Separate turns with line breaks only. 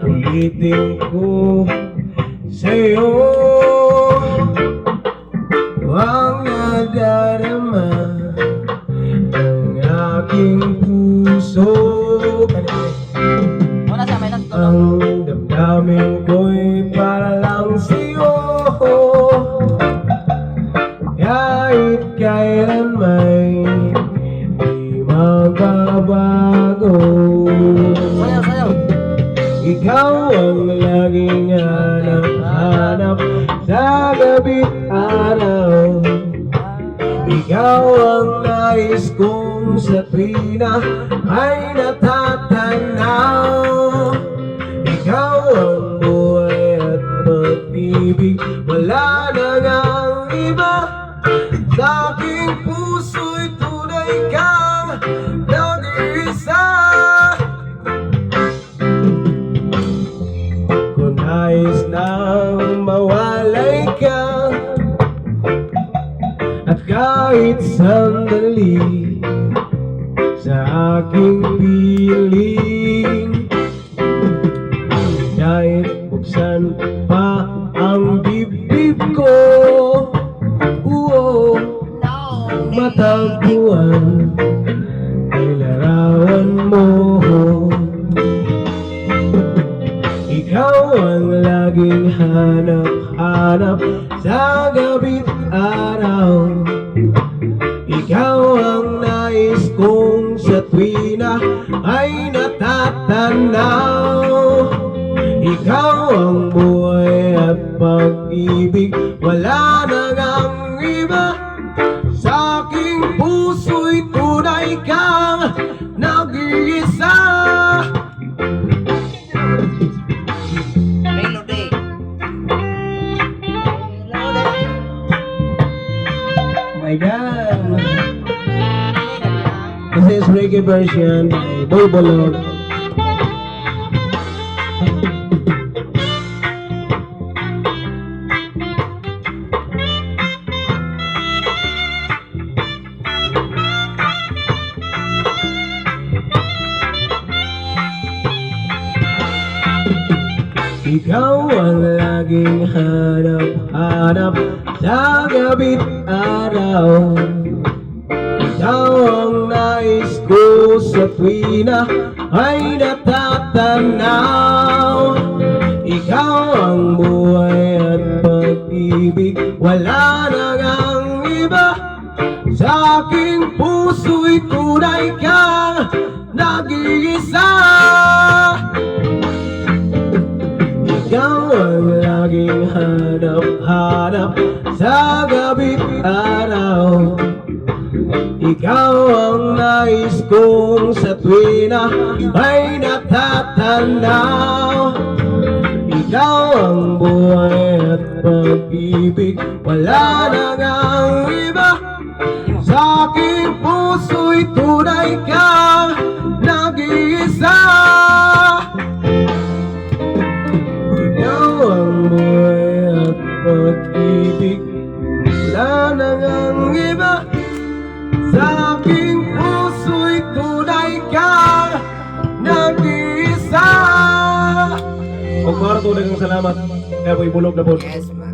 Ulitin ko sa'yo ang nadarama ng aking puso. Ang damdamin ko'y para lang sa'yo, kahit kailan may di magbabago. Ikaw ang laging hanap-hanap sa gabi't araw. Ikaw ang nais kong sa tuwina ay natatanaw. Ikaw ang buhay at pag-ibig, wala na ngang iba. Sa aking puso'y tunay kang nag-iisa. Kung nais nang mawalay ka, at kahit sandali sa aking piling, kahit buksan pa ang dibdib ko, matagpuan ay larawan mo. Ikaw ang laging hanap-hanap sa gabi't araw. Ikaw ang nais kong sa tuwina ay natatanaw. Ikaw ang buhay at pag-ibig, wala na ngang iba. Sa aking puso'y tunay kang nag-iisa. My God! This is reggae version by Bobolog. Ikaw ang laging hanap-hanap sa gabi't araw. Ikaw ang nais ko sa tuwina ay natatanaw. Ikaw ang buhay at pag-ibig, wala na ngang iba. Sa aking puso'y tunay kang nag-iisa. Ikaw ang laging hanap-hanap sa gabi't araw. Ikaw ang nais kong sa tuwina ay natatanaw. Ikaw ang buhay at pag-ibig, wala na ngang iba. Sa aking puso'y tunay kang nag-iisa. Ang buhay at pag-ibig, wala na ngang iba. Sa aking puso'y tunay kang nag-iisa. Huwag maratunay kang salamat. Kaya po'y bulog na po.
Yes, ma.